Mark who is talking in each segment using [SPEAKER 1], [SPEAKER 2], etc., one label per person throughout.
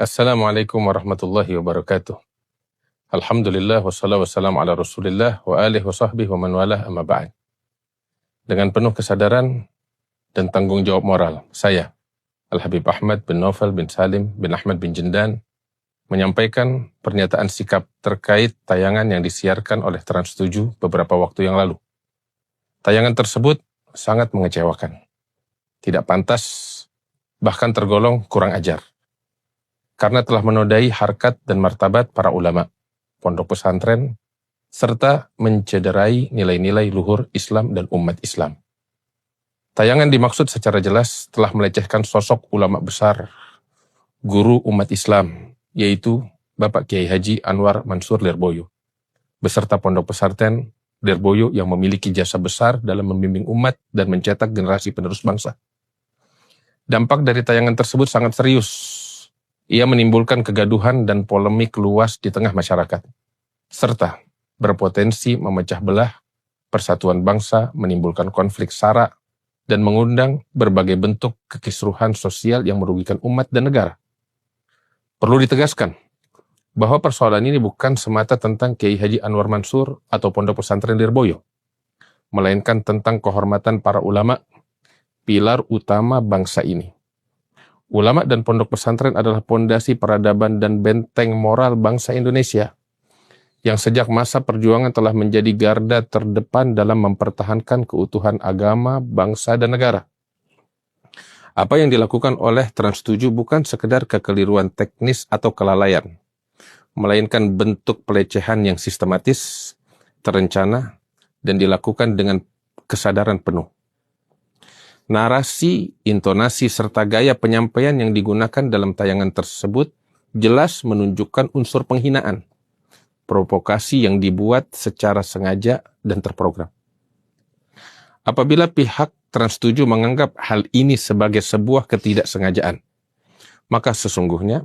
[SPEAKER 1] Assalamualaikum warahmatullahi wabarakatuh. Alhamdulillah wassalatu wassalamu ala Rasulillah wa alihi wa sahbihi wa man walah amma ba'd. Dengan penuh kesadaran dan tanggung jawab moral, saya Al-Habib Ahmad bin Naufal bin Salim bin Ahmad bin Jindan menyampaikan pernyataan sikap terkait tayangan yang disiarkan oleh Trans7 beberapa waktu yang lalu. Tayangan tersebut sangat mengecewakan, tidak pantas, bahkan tergolong kurang ajar. Karena telah menodai harkat dan martabat para ulama, pondok pesantren, serta mencederai nilai-nilai luhur Islam dan umat Islam. Tayangan dimaksud secara jelas telah melecehkan sosok ulama besar, guru umat Islam, yaitu Bapak Kiai Haji Anwar Mansur Lirboyo, beserta pondok pesantren Lirboyo yang memiliki jasa besar dalam membimbing umat dan mencetak generasi penerus bangsa. Dampak dari tayangan tersebut sangat serius. Ia menimbulkan kegaduhan dan polemik luas di tengah masyarakat, serta berpotensi memecah belah persatuan bangsa, menimbulkan konflik sara, dan mengundang berbagai bentuk kekisruhan sosial yang merugikan umat dan negara. Perlu ditegaskan bahwa persoalan ini bukan semata tentang Kiai Haji Anwar Mansur atau pondok pesantren Lirboyo, melainkan tentang kehormatan para ulama, pilar utama bangsa ini. Ulama dan pondok pesantren adalah pondasi peradaban dan benteng moral bangsa Indonesia, yang sejak masa perjuangan telah menjadi garda terdepan dalam mempertahankan keutuhan agama, bangsa, dan negara. Apa yang dilakukan oleh Trans7 bukan sekedar kekeliruan teknis atau kelalaian, melainkan bentuk pelecehan yang sistematis, terencana, dan dilakukan dengan kesadaran penuh. Narasi, intonasi, serta gaya penyampaian yang digunakan dalam tayangan tersebut jelas menunjukkan unsur penghinaan, provokasi yang dibuat secara sengaja dan terprogram. Apabila pihak Trans7 menganggap hal ini sebagai sebuah ketidaksengajaan, maka sesungguhnya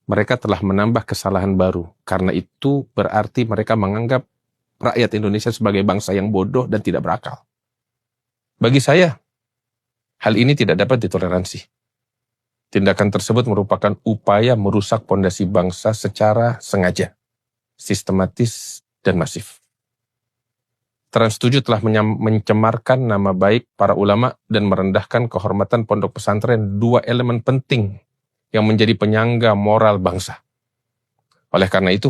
[SPEAKER 1] mereka telah menambah kesalahan baru, karena itu berarti mereka menganggap rakyat Indonesia sebagai bangsa yang bodoh dan tidak berakal. Bagi saya, hal ini tidak dapat ditoleransi. Tindakan tersebut merupakan upaya merusak pondasi bangsa secara sengaja, sistematis, dan masif. Trans7 telah mencemarkan nama baik para ulama dan merendahkan kehormatan pondok pesantren, dua elemen penting yang menjadi penyangga moral bangsa. Oleh karena itu,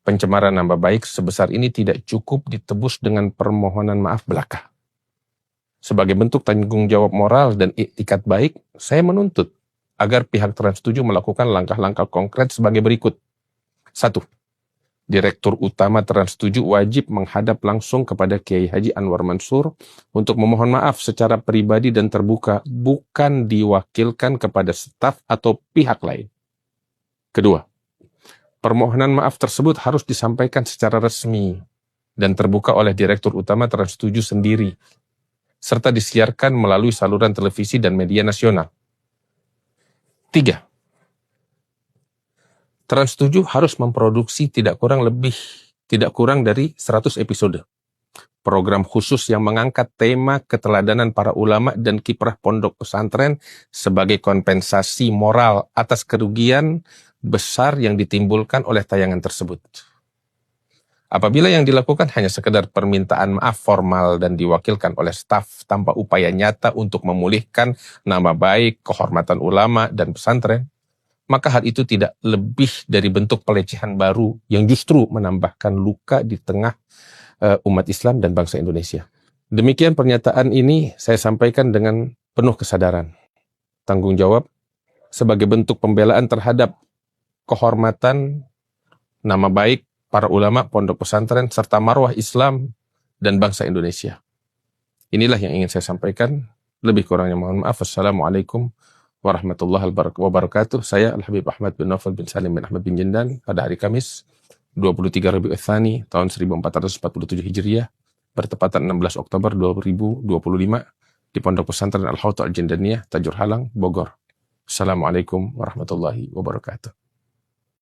[SPEAKER 1] pencemaran nama baik sebesar ini tidak cukup ditebus dengan permohonan maaf belaka. Sebagai bentuk tanggung jawab moral dan etikat baik, saya menuntut agar pihak Trans7 melakukan langkah-langkah konkret sebagai berikut. 1. Direktur Utama Trans7 wajib menghadap langsung kepada Kiai Haji Anwar Mansur untuk memohon maaf secara pribadi dan terbuka, bukan diwakilkan kepada staf atau pihak lain. Kedua, permohonan maaf tersebut harus disampaikan secara resmi dan terbuka oleh Direktur Utama Trans7 sendiri, serta disiarkan melalui saluran televisi dan media nasional. 3. Trans7 harus memproduksi tidak kurang dari 100 episode. Program khusus yang mengangkat tema keteladanan para ulama dan kiprah pondok pesantren sebagai kompensasi moral atas kerugian besar yang ditimbulkan oleh tayangan tersebut. Apabila yang dilakukan hanya sekedar permintaan maaf formal dan diwakilkan oleh staf tanpa upaya nyata untuk memulihkan nama baik, kehormatan ulama, dan pesantren, maka hal itu tidak lebih dari bentuk pelecehan baru yang justru menambahkan luka di tengah umat Islam dan bangsa Indonesia. Demikian pernyataan ini saya sampaikan dengan penuh kesadaran, tanggung jawab, sebagai bentuk pembelaan terhadap kehormatan, nama baik para ulama, pondok pesantren, serta marwah Islam dan bangsa Indonesia. Inilah yang ingin saya sampaikan. Lebih kurangnya mohon maaf. Assalamualaikum warahmatullahi wabarakatuh. Saya Al-Habib Ahmad bin Naufal bin Salim bin Ahmad bin Jindan pada hari Kamis 23 Rabiul Tsani tahun 1447 Hijriah bertepatan 16 Oktober 2025 di Pondok Pesantren Al-Hawta Al-Jindaniyah, Tajur Halang, Bogor. Assalamualaikum warahmatullahi wabarakatuh.